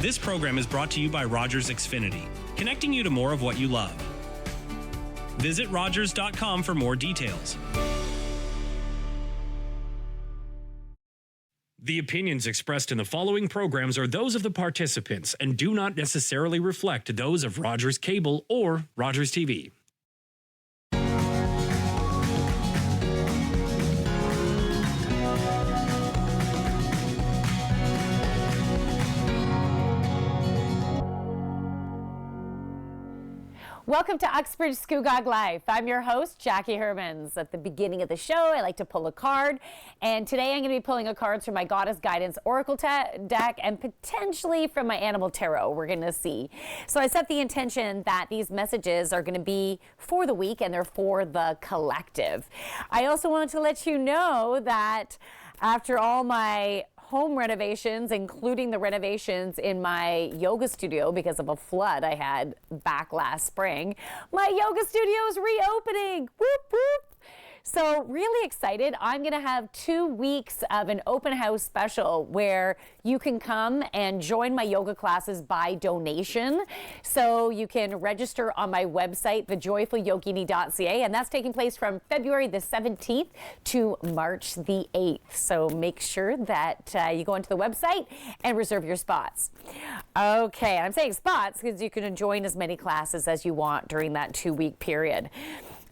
This program is brought to you by Rogers Xfinity, connecting you to more of what you love. Visit Rogers.com for more details. The opinions expressed in the following programs are those of the participants and do not necessarily reflect those of Rogers Cable or Rogers TV. Welcome to Uxbridge Scugog Life. I'm your host, Jackie Hermans. At the beginning of the show, I like to pull a card, and today I'm going to be pulling a card from my Goddess Guidance Oracle deck and potentially from my Animal Tarot. We're going to see. So I set the intention that these messages are going to be for the week and they're for the collective. I also wanted to let you know that after all my home renovations, including the renovations in my yoga studio because of a flood I had back last spring, my yoga studio is reopening. Whoop, whoop. So really excited. I'm going to have 2 weeks of an open house special where you can come and join my yoga classes by donation. So you can register on my website, thejoyfulyogini.ca, and that's taking place from February the 17th to March the 8th. So make sure that you go onto the website and reserve your spots. Okay, I'm saying spots because you can join as many classes as you want during that 2-week period.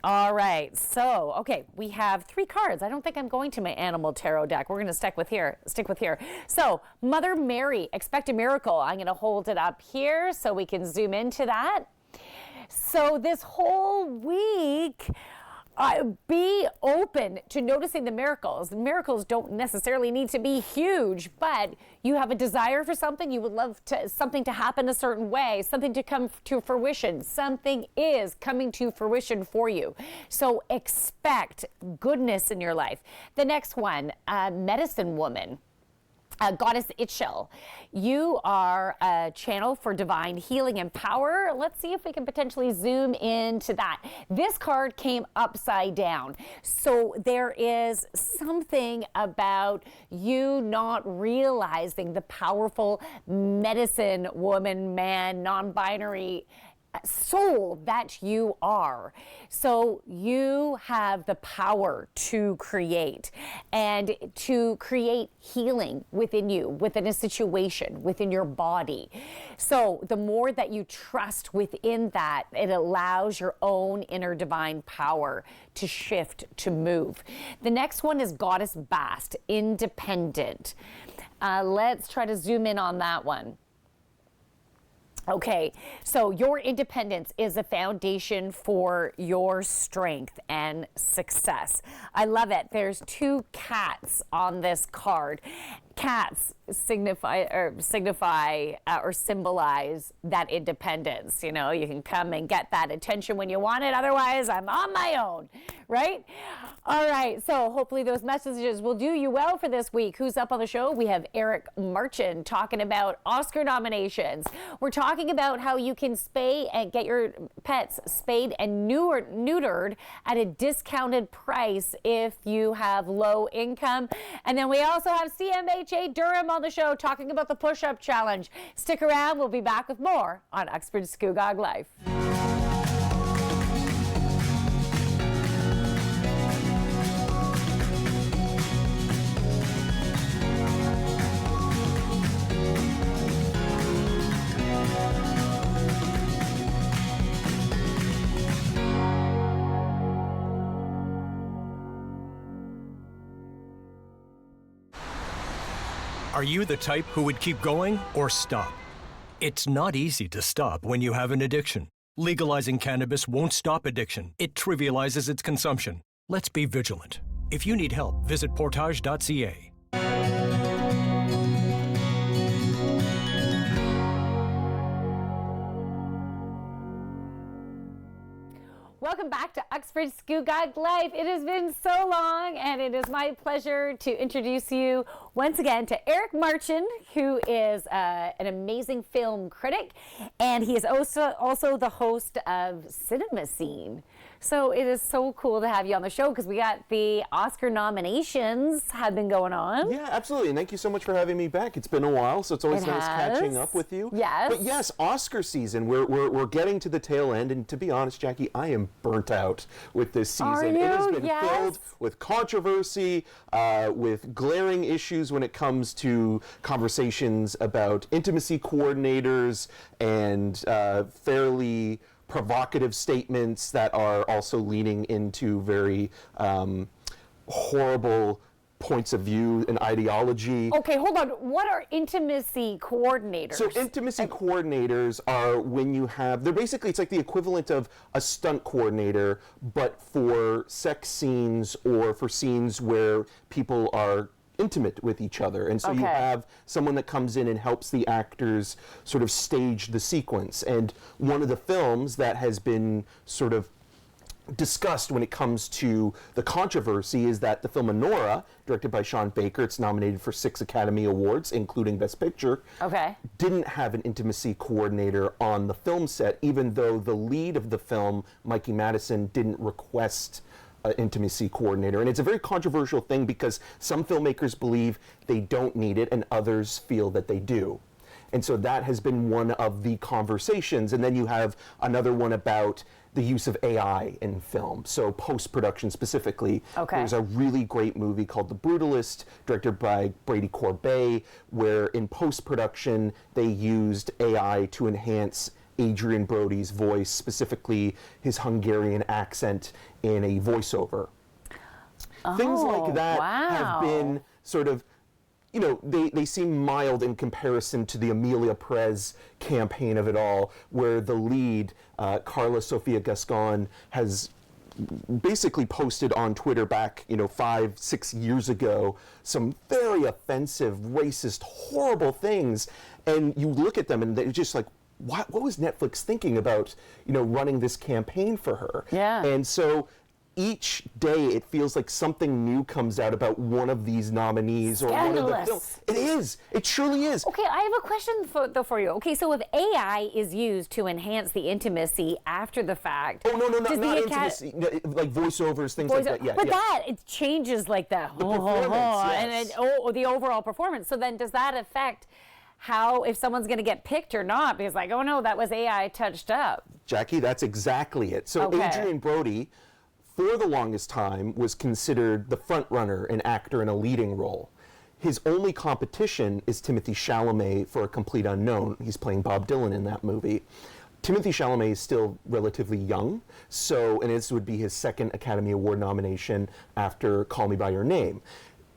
All right, so, okay, we have 3 cards. I don't think I'm going to my Animal Tarot deck. We're going to stick with here. So, Mother Mary, expect a miracle. I'm going to hold it up here so we can zoom into that. So this whole week, be open to noticing the miracles. The miracles don't necessarily need to be huge, but you have a desire for something. You would love something to happen a certain way, something to come to fruition. Something is coming to fruition for you. So expect goodness in your life. The next one, Medicine Woman. Goddess Itchel, you are a channel for divine healing and power. Let's see if we can potentially zoom into that. This card came upside down. So there is something about you not realizing the powerful medicine woman, man, non-binary soul that you are. So you have the power to create and to create healing within you, within a situation, within your body. So the more that you trust within that, it allows your own inner divine power to shift, to move. The next one is Goddess Bast, independent. Let's try to zoom in on that one. Okay, so your independence is a foundation for your strength and success. I love it. There's 2 cats on this card. Cats signify or symbolize that independence. You know, you can come and get that attention when you want it. Otherwise, I'm on my own, right? All right, so hopefully those messages will do you well for this week. Who's up on the show? We have Eric Marchand talking about Oscar nominations. We're talking about how you can spay and get your pets spayed and neutered at a discounted price if you have low income. And then we also have CMHA Durham on the show talking about the push-up challenge. Stick around. We'll be back with more on Uxbridge Scugog Life. Are you the type who would keep going or stop? It's not easy to stop when you have an addiction. Legalizing cannabis won't stop addiction. It trivializes its consumption. Let's be vigilant. If you need help, visit portage.ca. Welcome back to Uxbridge Scugog Life. It has been so long, and it is my pleasure to introduce you once again to Eric Marchand, who is an amazing film critic, and he is also the host of Cinema Scene. So it is so cool to have you on the show because we got the Oscar nominations have been going on. Yeah, absolutely. And thank you so much for having me back. It's been a while, so it's always nice catching up with you. Yes. But yes, Oscar season. We're getting to the tail end, and to be honest, Jackie, I am burnt out with this season. Are you? It has been Yes. filled with controversy, with glaring issues when it comes to conversations about intimacy coordinators and fairly provocative statements that are also leaning into very horrible points of view and ideology. Okay, hold on. What are intimacy coordinators? So intimacy coordinators are when you have, they're basically, it's like the equivalent of a stunt coordinator, but for sex scenes or for scenes where people are intimate with each other. And so you have someone that comes in and helps the actors sort of stage the sequence. And one of the films that has been sort of discussed when it comes to the controversy is that the film Anora, directed by Sean Baker, it's nominated for 6 Academy Awards, including Best Picture, didn't have an intimacy coordinator on the film set, even though the lead of the film, Mikey Madison, didn't request an intimacy coordinator. And it's a very controversial thing because some filmmakers believe they don't need it and others feel that they do. And so that has been one of the conversations. And then you have another one about the use of AI in film. So post-production specifically. There's a really great movie called The Brutalist, directed by Brady Corbet, where in post-production they used AI to enhance Adrian Brody's voice, specifically his Hungarian accent in a voiceover. Things like that have been sort of, you know, they seem mild in comparison to the Amelia Perez campaign of it all, where the lead, Carla Sofia Gascon, has basically posted on Twitter back, 5-6 years ago, some very offensive, racist, horrible things. And you look at them and they're just like, what was Netflix thinking about, running this campaign for her? Yeah. And so each day it feels like something new comes out about one of these nominees or one of the films. It is. It truly is. Okay, I have a question for you. Okay, so if AI is used to enhance the intimacy after the fact. Oh, no, not intimacy. Like voiceovers, things like that. Yeah. But that, it changes like the performance, yes. and the overall performance. So then does that affect how, if someone's going to get picked or not? Because like, oh no, that was AI touched up. Jackie, that's exactly it. So Adrian Brody, for the longest time, was considered the front runner, an actor in a leading role. His only competition is Timothée Chalamet for A Complete Unknown. He's playing Bob Dylan in that movie. Timothée Chalamet is still relatively young, and this would be his 2nd Academy Award nomination after Call Me By Your Name.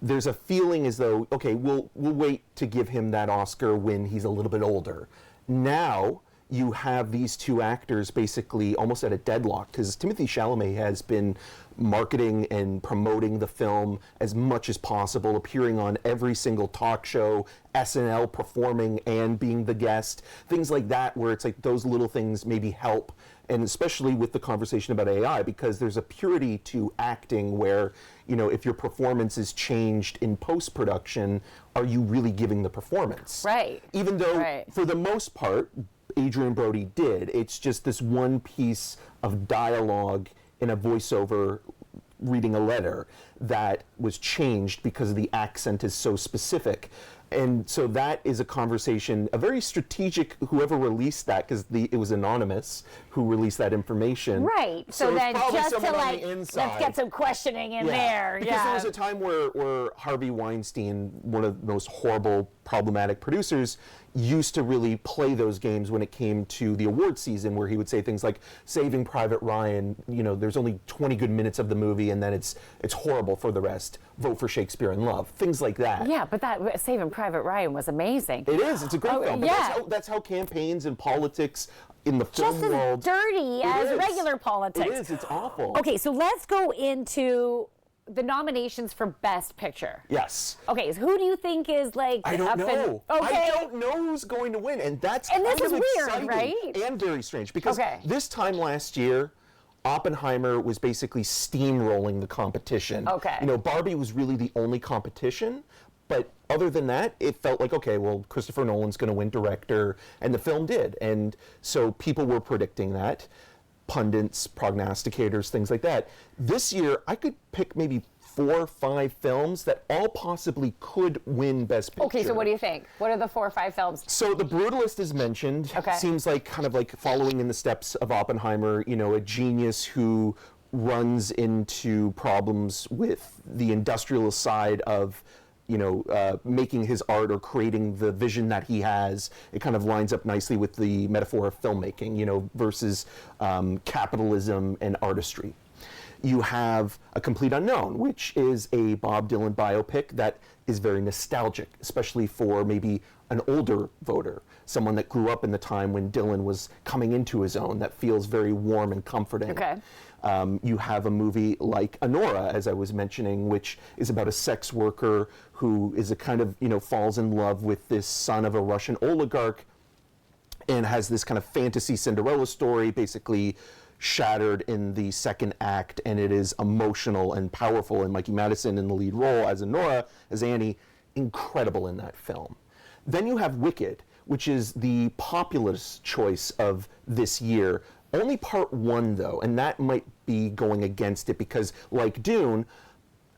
There's a feeling as though, okay, we'll wait to give him that Oscar when he's a little bit older. Now you have these two actors basically almost at a deadlock, because Timothée Chalamet has been marketing and promoting the film as much as possible, appearing on every single talk show, SNL, performing and being the guest, things like that, where it's like those little things maybe help. And especially with the conversation about AI, because there's a purity to acting where, if your performance is changed in post-production, are you really giving the performance? Right. Even though, for the most part, Adrian Brody did. It's just this one piece of dialogue in a voiceover reading a letter that was changed because the accent is so specific. And so that is a conversation, a very strategic, whoever released that, because it was anonymous who released that information. Right. So then just to let's get some questioning in there. Because there was a time where Harvey Weinstein, one of the most horrible, problematic producers, used to really play those games when it came to the award season, where he would say things like, Saving Private Ryan, there's only 20 good minutes of the movie and then it's horrible for the rest. Vote for Shakespeare in Love. Things like that. Yeah, but that Saving Private Ryan was amazing. It is. It's a great film. But that's how campaigns and politics in the film world. Just as dirty as regular politics. It is. It's awful. Okay, so let's go into the nominations for Best Picture. Yes. Okay, so who do you think is like? I don't know. Okay. I don't know who's going to win, and that's this is weird, exciting right? And very strange, because this time last year, Oppenheimer was basically steamrolling the competition. Okay. Barbie was really the only competition, but other than that, it felt like, okay, well, Christopher Nolan's going to win director, and the film did, and so people were predicting that. pundits, prognosticators, things like that. This year, I could pick maybe 4 or 5 films that all possibly could win Best Picture. Okay, so what do you think? What are the 4 or 5 films? So The Brutalist is mentioned. Okay. Seems like kind of like following in the steps of Oppenheimer, you know, a genius who runs into problems with the industrial side of, you know, making his art or creating the vision that he has. It kind of lines up nicely with the metaphor of filmmaking, you know, versus capitalism and artistry. You have A Complete Unknown, which is a Bob Dylan biopic that is very nostalgic, especially for maybe an older voter, someone that grew up in the time when Dylan was coming into his own, that feels very warm and comforting. Okay. You have a movie like Honora, as I was mentioning, which is about a sex worker who is a kind of, you know, falls in love with this son of a Russian oligarch and has this kind of fantasy Cinderella story, basically shattered in the second act, and it is emotional and powerful, and Mikey Madison in the lead role as Honora, as Annie, incredible in that film. Then you have Wicked, which is the populist choice of this year. Only part 1 though, and that might be going against it because, like Dune,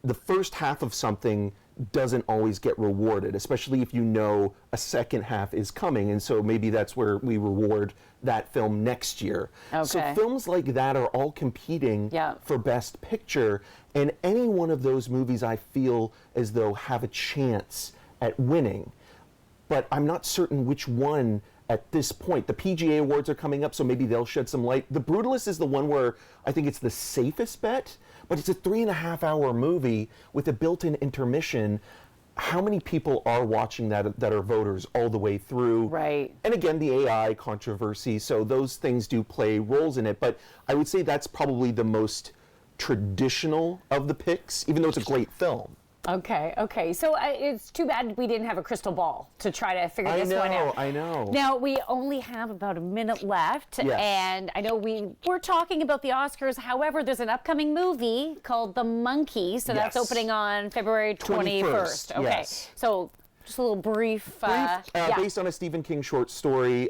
the first half of something doesn't always get rewarded, especially if you know a second half is coming, and so maybe that's where we reward that film next year. Okay. So films like that are all competing for Best Picture, and any one of those movies I feel as though have a chance at winning, but I'm not certain which one at this point. The PGA Awards are coming up, so maybe they'll shed some light. The Brutalist is the one where I think it's the safest bet, but it's a 3.5-hour movie with a built-in intermission. How many people are watching that are voters all the way through? Right. And again, the AI controversy, so those things do play roles in it, but I would say that's probably the most traditional of the picks, even though it's a great film. Okay. So it's too bad we didn't have a crystal ball to try to figure this one out. I know. Now, we only have about a minute left, Yes. and I know we're talking about the Oscars. However, there's an upcoming movie called The Monkey, so that's Yes. opening on February 21st. Okay, yes. So just a little brief. Based on a Stephen King short story,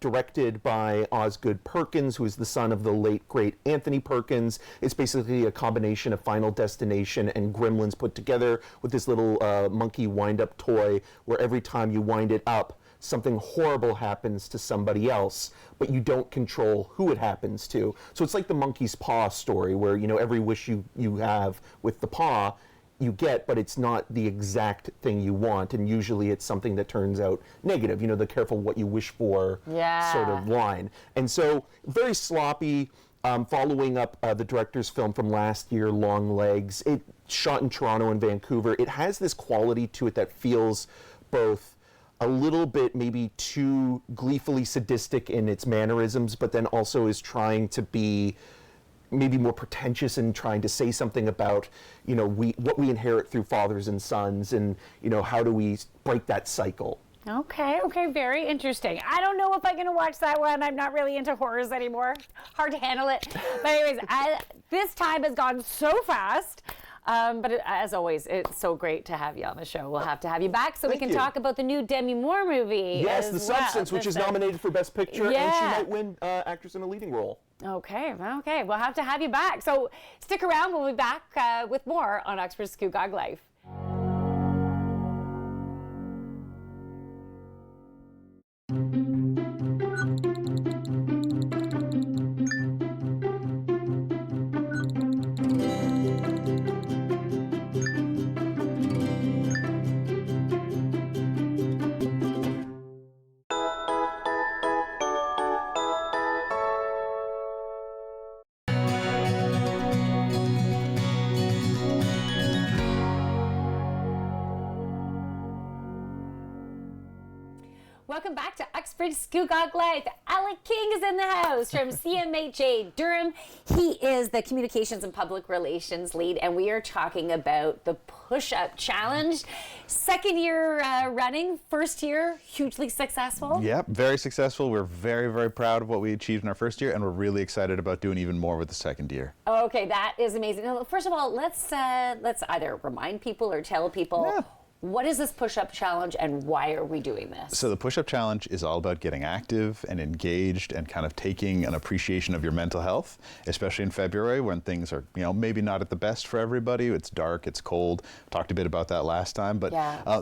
directed by Osgood Perkins, who is the son of the late, great Anthony Perkins. It's basically a combination of Final Destination and Gremlins put together with this little monkey wind-up toy where every time you wind it up, something horrible happens to somebody else, but you don't control who it happens to. So it's like the monkey's paw story where, you know, every wish you have with the paw, you get, but it's not the exact thing you want, and usually it's something that turns out negative, you know, the careful what you wish for sort of line. And so very sloppy, following up the director's film from last year, Long Legs. It shot in Toronto and Vancouver. It has this quality to it that feels both a little bit maybe too gleefully sadistic in its mannerisms, but then also is trying to be maybe more pretentious in trying to say something about, you know, what we inherit through fathers and sons, and, you know, how do we break that cycle. Okay, very interesting. I don't know if I'm going to watch that one. I'm not really into horrors anymore. Hard to handle it. But anyways, this time has gone so fast. But as always, it's so great to have you on the show. We'll have to have you back so we can talk about the new Demi Moore movie. Yes, The Substance, which is nominated for Best Picture, and she might win actress in a leading role. Okay. We'll have to have you back. So stick around. We'll be back with more on Uxbridge Scugog Life. Welcome back to Uxbridge Scugog Life. Alec King is in the house from CMHA Durham. He is the Communications and Public Relations lead, and we are talking about the Push-Up Challenge. Second year running, first year hugely successful. Yep, very successful. We're very, very proud of what we achieved in our first year, and we're really excited about doing even more with the second year. Okay, that is amazing. Now, first of all, let's either remind people or tell people what is this push-up challenge and why are we doing this? So the push-up challenge is all about getting active and engaged and kind of taking an appreciation of your mental health, especially in February when things are, maybe not at the best for everybody. It's dark, it's cold. Talked a bit about that last time, but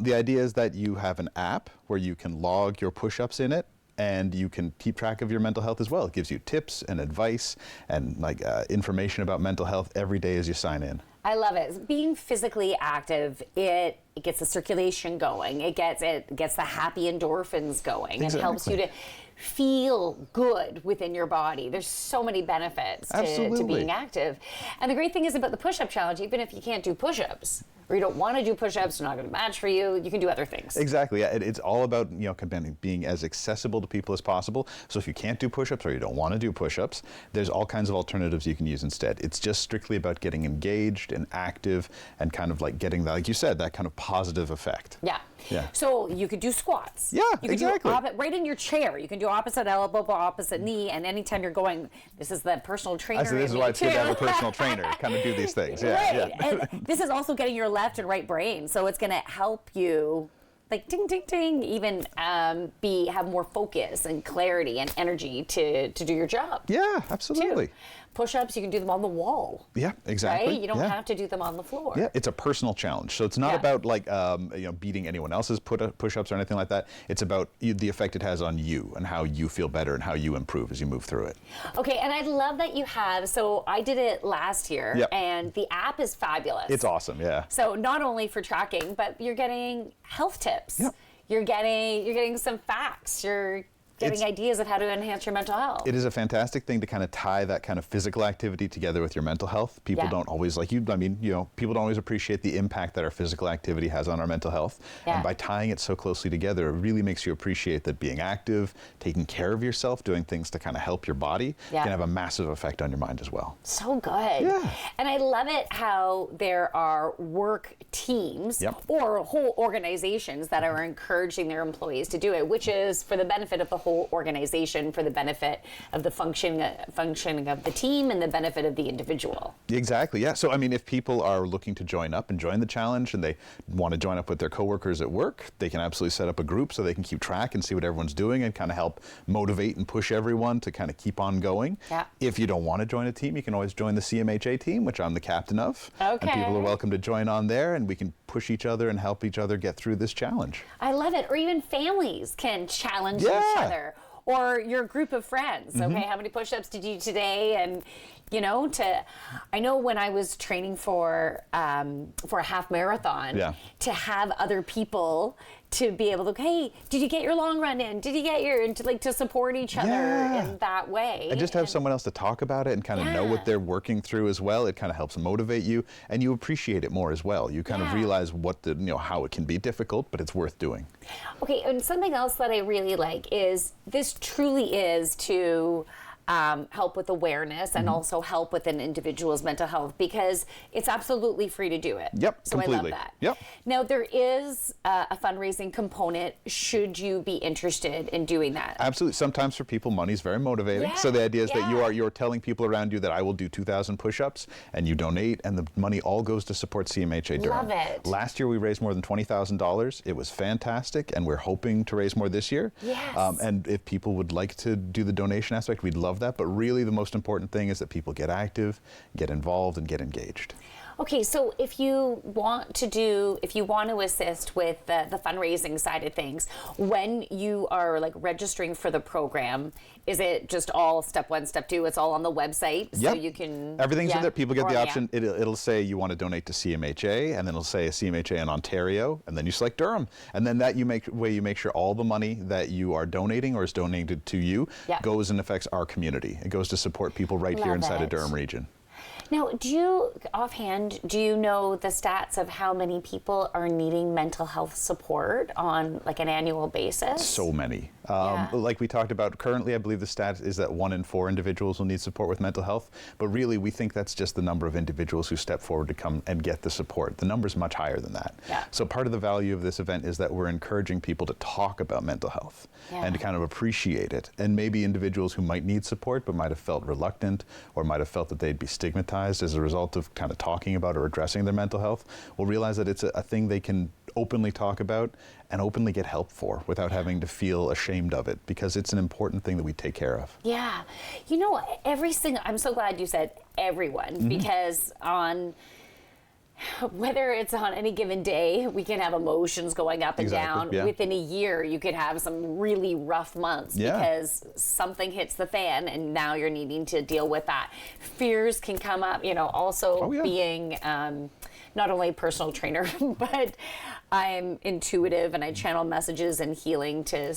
the idea is that you have an app where you can log your push-ups in it, and you can keep track of your mental health as well. It gives you tips and advice and information about mental health every day as you sign in. I love it. Being physically active, it gets the circulation going. It gets the happy endorphins going. It helps you to feel good within your body. There's so many benefits to being active. And the great thing is about the push-up challenge, even if you can't do push-ups, or you don't want to do push-ups, they're not going to match for you, you can do other things. Exactly. Yeah. It's all about being as accessible to people as possible. So if you can't do push-ups or you don't want to do push-ups, there's all kinds of alternatives you can use instead. It's just strictly about getting engaged and active and kind of getting that, like you said, that kind of positive effect. Yeah. So you could do squats. Yeah, you could exactly. do right in your chair. You can do opposite elbow, opposite knee, and anytime you're going, this is the personal trainer. This is why it's good to have a personal trainer kind of do these things. Yeah, right. And this is also getting your left and right brain, so it's going to help you, ding, ding, ding, even have more focus and clarity and energy to do your job. Yeah, absolutely. Too. Push-ups, you can do them on the wall. Yeah, exactly. Right? You don't have to do them on the floor. Yeah, it's a personal challenge. So it's not about beating anyone else's push-ups or anything like that. It's about the effect it has on you and how you feel better and how you improve as you move through it. Okay, and I love that you have, so I did it last year, and the app is fabulous. It's awesome, yeah. So not only for tracking, but you're getting health tips. Yep. You're getting some facts. You're getting ideas of how to enhance your mental health. It is a fantastic thing to kind of tie that kind of physical activity together with your mental health. People don't always, people don't always appreciate the impact that our physical activity has on our mental health. Yeah. And by tying it so closely together, it really makes you appreciate that being active, taking care of yourself, doing things to kind of help your body can have a massive effect on your mind as well. So good. Yeah. And I love it how there are work teams or whole organizations that are encouraging their employees to do it, which is for the benefit of the whole organization, for the benefit of the functioning of the team and the benefit of the individual. Exactly, yeah. So, if people are looking to join up and join the challenge and they want to join up with their coworkers at work, they can absolutely set up a group so they can keep track and see what everyone's doing and kind of help motivate and push everyone to kind of keep on going. Yeah. If you don't want to join a team, you can always join the CMHA team, which I'm the captain of. Okay. And people are welcome to join on there, and we can push each other and help each other get through this challenge. I love it. Or even families can challenge each other. Or your group of friends. Okay, how many push-ups did you do today? And I know when I was training for a half marathon, to have other people to be able to, hey, did you get your long run in? Did you get your, to support each other in that way. And just have someone else to talk about it and kind of know what they're working through as well. It kind of helps motivate you, and you appreciate it more as well. You kind of realize how it can be difficult, but it's worth doing. Okay, and something else that I really like is this truly is to help with awareness and also help with an individual's mental health, because it's absolutely free to do it. Yep, so completely. I love that. Yep. Now, there is a fundraising component should you be interested in doing that. Absolutely. Sometimes for people, money is very motivating. Yeah, so the idea is that you're telling people around you that I will do 2,000 push-ups, and you donate, and the money all goes to support CMHA Durham. Love it. Last year we raised more than $20,000. It was fantastic, and we're hoping to raise more this year. Yes. And if people would like to do the donation aspect, we'd love that. But really, the most important thing is that people get active, get involved, and get engaged. Okay, so if you want to assist with the fundraising side of things, when you are registering for the program, is it just all step one, step two? It's all on the website, so you can. Everything's in there. People get the option. It'll say you want to donate to CMHA, and then it'll say a CMHA in Ontario, and then you select Durham, and then you make sure all the money that you are donating or is donated to you goes and affects our community. It goes to support people right here inside of Durham region. Now, do you know the stats of how many people are needing mental health support on an annual basis? So many. Like we talked about, currently I believe the stat is that 1 in 4 individuals will need support with mental health, but really we think that's just the number of individuals who step forward to come and get the support. The number's much higher than that. Yeah. So part of the value of this event is that we're encouraging people to talk about mental health and to kind of appreciate it. And maybe individuals who might need support but might have felt reluctant or might have felt that they'd be stigmatized desensitized as a result of kind of talking about or addressing their mental health will realize that it's a thing they can openly talk about and openly get help for without having to feel ashamed of it, because it's an important thing that we take care of. Yeah. You know, I'm so glad you said everyone, because whether it's on any given day, we can have emotions going up and down. Yeah. Within a year, you could have some really rough months because something hits the fan and now you're needing to deal with that. Fears can come up, also being not only a personal trainer, but I'm intuitive and I channel messages and healing to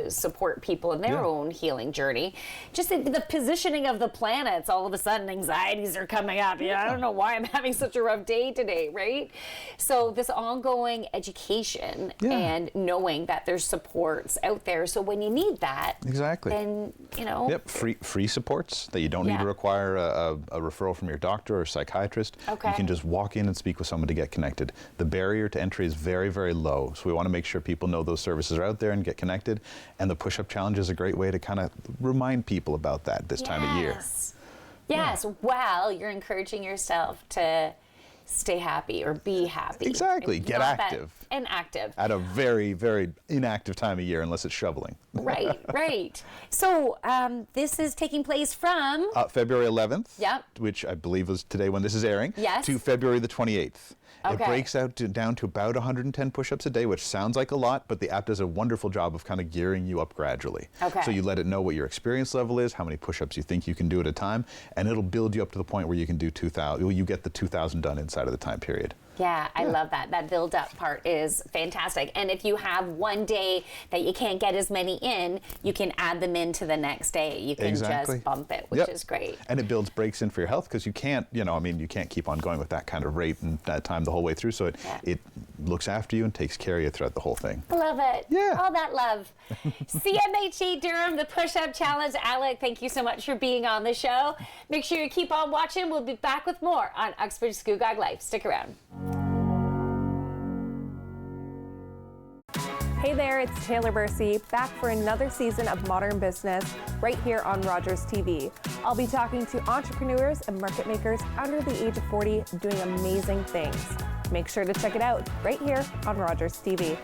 support people in their own healing journey. Just the positioning of the planets, all of a sudden anxieties are coming up. I don't know why I'm having such a rough day today, right? So this ongoing education and knowing that there's supports out there. So when you need that, then, Yep, free supports that you don't need to require a referral from your doctor or psychiatrist. Okay. You can just walk in and speak with someone to get connected. The barrier to entry is very, very low. So we want to make sure people know those services are out there and get connected. And the push-up challenge is a great way to kind of remind people about that this time of year. Yes. Well, you're encouraging yourself to stay happy or be happy. Exactly. Get active. And active. At a very, very inactive time of year, unless it's shoveling. Right. So this is taking place from February 11th, Yep. which I believe was today when this is airing, Yes. to February the 28th. It Okay. breaks out down to about 110 push-ups a day, which sounds like a lot, but the app does a wonderful job of kind of gearing you up gradually. Okay. So you let it know what your experience level is, how many push-ups you think you can do at a time, and it'll build you up to the point where you can do 2,000. You get the 2,000 done inside of the time period. Yeah, I love that. That build-up part is fantastic. And if you have one day that you can't get as many in, you can add them into the next day. You can just bump it, which is great. And it builds breaks in for your health, because you can't, you can't keep on going with that kind of rate and that time the whole way through. So it looks after you and takes care of you throughout the whole thing. Love it. Yeah. All that love. CMHE Durham, the Push-Up Challenge. Alec, thank you so much for being on the show. Make sure you keep on watching. We'll be back with more on Uxbridge Scugog Life. Stick around. Hey there, it's Taylor Bursey, back for another season of Modern Business right here on Rogers TV. I'll be talking to entrepreneurs and market makers under the age of 40 doing amazing things. Make sure to check it out right here on Rogers TV.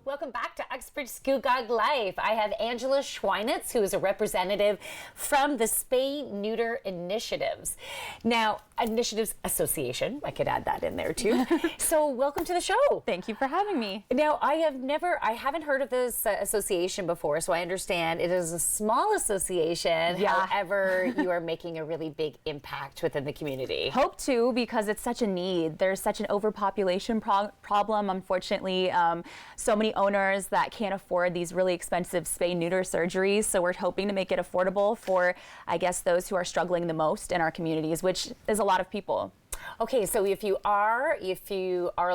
Welcome back to Uxbridge Scugog Life. I have Angela Schweinitz, who is a representative from the Spay Neuter Initiatives. Now, Initiatives Association, I could add that in there too. So welcome to the show. Thank you for having me. Now, I haven't heard of this association before, so I understand it is a small association. Yeah. However, you are making a really big impact within the community. Hope to, because it's such a need. There's such an overpopulation problem, unfortunately. So many owners that can't afford these really expensive spay-neuter surgeries, so we're hoping to make it affordable for, I guess, those who are struggling the most in our communities, which is a lot of people. Okay, so if you are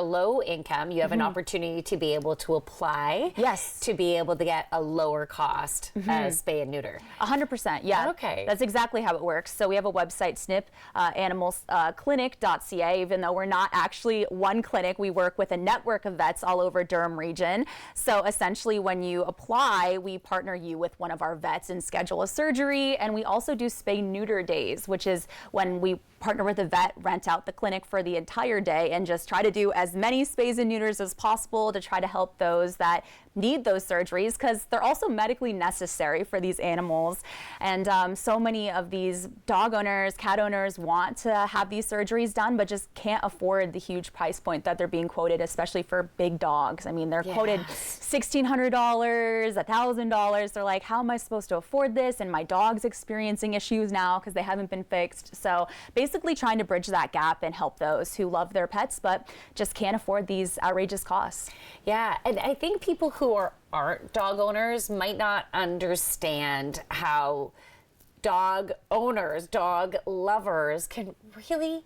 low income, you have an opportunity to be able to apply. Yes. To be able to get a lower cost spay and neuter. 100%, yeah. Okay. That's exactly how it works. So we have a website, snip, animalsclinic.ca. Even though we're not actually one clinic, we work with a network of vets all over Durham region. So essentially, when you apply, we partner you with one of our vets and schedule a surgery. And we also do spay-neuter days, which is when we partner with a vet, rent out the clinic for the entire day, and just try to do as many spays and neuters as possible to try to help those that need those surgeries, because they're also medically necessary for these animals. And so many of these dog owners, cat owners want to have these surgeries done, but just can't afford the huge price point that they're being quoted, especially for big dogs. I mean, they're quoted $1,600, $1,000. They're like, how am I supposed to afford this? And my dog's experiencing issues now because they haven't been fixed. So basically trying to bridge that gap and help those who love their pets but just can't afford these outrageous costs. Yeah, and I think people who aren't dog owners might not understand how dog owners, dog lovers can really,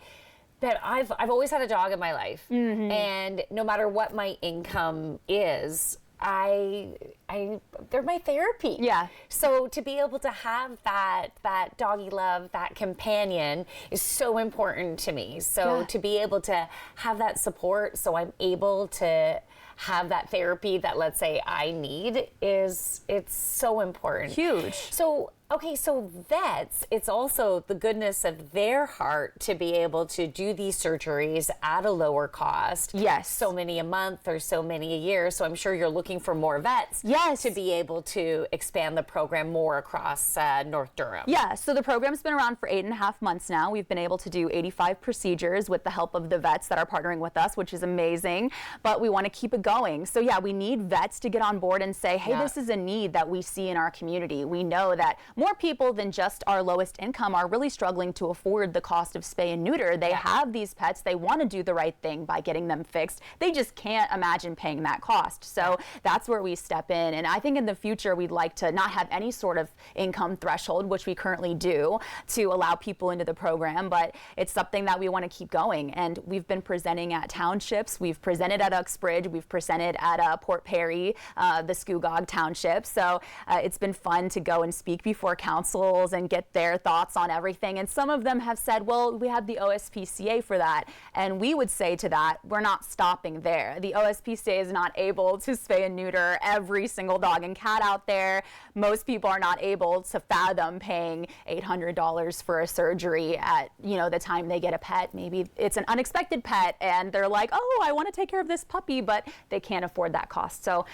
that I've always had a dog in my life, and no matter what my income is, they're my therapy. Yeah. So to be able to have that doggy love, that companion is so important to me. So to be able to have that support, so I'm able to have that therapy that, let's say, I need, it's so important. Huge. So, okay, so vets, it's also the goodness of their heart to be able to do these surgeries at a lower cost. Yes. So many a month or so many a year. So I'm sure you're looking for more vets. Yes. To be able to expand the program more across North Durham. Yeah, so the program's been around for 8.5 months now. We've been able to do 85 procedures with the help of the vets that are partnering with us, which is amazing, but we want to keep it going. So yeah, we need vets to get on board and say, hey, this is a need that we see in our community. We know that more people than just our lowest income are really struggling to afford the cost of spay and neuter. They have these pets, they want to do the right thing by getting them fixed. They just can't imagine paying that cost. So that's where we step in. And I think in the future, we'd like to not have any sort of income threshold, which we currently do, to allow people into the program, but it's something that we want to keep going. And we've been presenting at townships. We've presented at Uxbridge. We've presented at Port Perry, the Scugog Township. So it's been fun to go and speak before councils and get their thoughts on everything. And some of them have said, well, we have the OSPCA for that. And we would say to that, we're not stopping there. The OSPCA is not able to spay and neuter every single dog and cat out there. Most people are not able to fathom paying $800 for a surgery at, the time they get a pet. Maybe it's an unexpected pet and they're like, oh, I want to take care of this puppy, but they can't afford that cost. So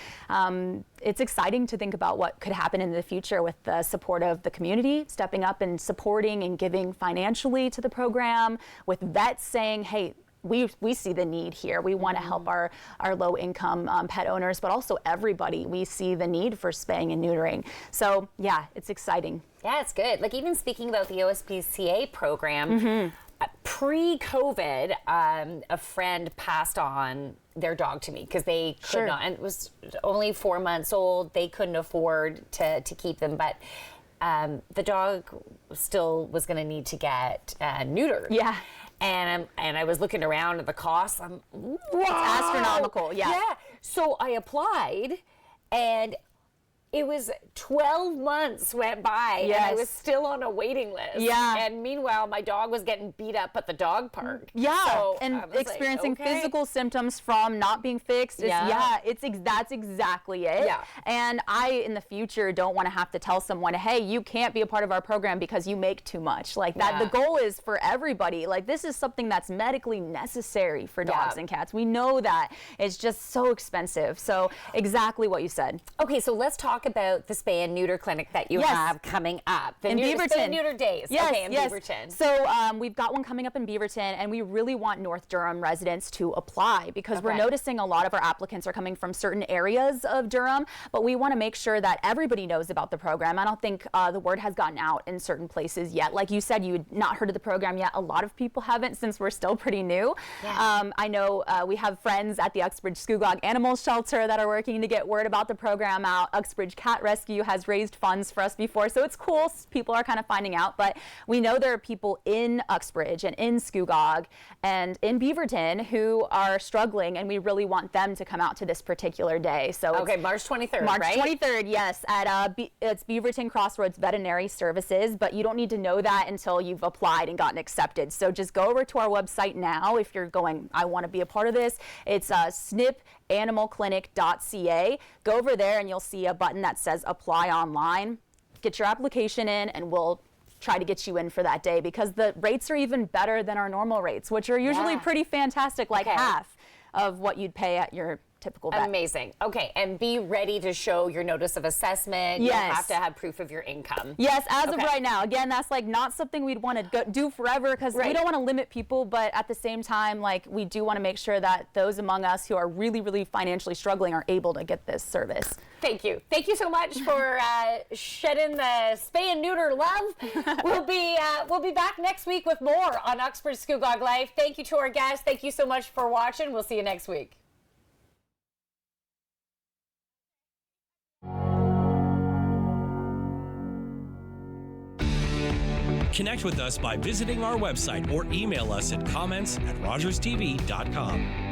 it's exciting to think about what could happen in the future with the support of the community stepping up and supporting and giving financially to the program, with vets saying, hey, we see the need here. We want to help our low-income pet owners, but also everybody. We see the need for spaying and neutering. So, yeah, it's exciting. Yeah, it's good. Like, even speaking about the OSPCA program, pre-COVID, a friend passed on their dog to me because they could not, and it was only 4 months old. They couldn't afford to keep them, but the dog still was going to need to get neutered. Yeah. And I was looking around at the costs. It's astronomical. Yeah. Yeah. So I applied, and it was 12 months went by, and I was still on a waiting list. Yeah. And meanwhile, my dog was getting beat up at the dog park. Yeah. So and experiencing like, okay. physical symptoms from not being fixed. That's exactly it. Yeah. And I, in the future, don't want to have to tell someone, hey, you can't be a part of our program because you make too much. Like that, the goal is for everybody. Like, this is something that's medically necessary for dogs and cats. We know that. It's just so expensive. So exactly what you said. Okay, so let's talk about the spay and neuter clinic that you have coming up. The in Beaverton. Spay and neuter days. Okay, in Beaverton. So we've got one coming up in Beaverton, and we really want North Durham residents to apply because we're noticing a lot of our applicants are coming from certain areas of Durham, but we want to make sure that everybody knows about the program. I don't think the word has gotten out in certain places yet. Like you said, you had not heard of the program yet. A lot of people haven't, since we're still pretty new. Yeah. I know we have friends at the Uxbridge Scugog Animal Shelter that are working to get word about the program out. Uxbridge Cat Rescue has raised funds for us before, so it's cool. People are kind of finding out, but we know there are people in Uxbridge and in Scugog and in Beaverton who are struggling, and we really want them to come out to this particular day. So okay, March 23rd, March right? 23rd, yes, at it's Beaverton Crossroads Veterinary Services, but you don't need to know that until you've applied and gotten accepted. So just go over to our website now if you're going, I want to be a part of this. It's snipanimalclinic.ca. Go over there and you'll see a button that says apply online. Get your application in and we'll try to get you in for that day, because the rates are even better than our normal rates, which are usually pretty fantastic, like half of what you'd pay at your typical vet. Amazing. Okay, and be ready to show your notice of assessment. Yes. You have to have proof of your income. Yes, as of right now. Again, that's like not something we'd want to do forever, because we don't want to limit people, but at the same time, like, we do want to make sure that those among us who are really, really financially struggling are able to get this service. Thank you. Thank you so much for shedding the spay and neuter love. We'll be back next week with more on Uxbridge Scugog Life. Thank you to our guests. Thank you so much for watching. We'll see you next week. Connect with us by visiting our website or email us at comments@rogerstv.com.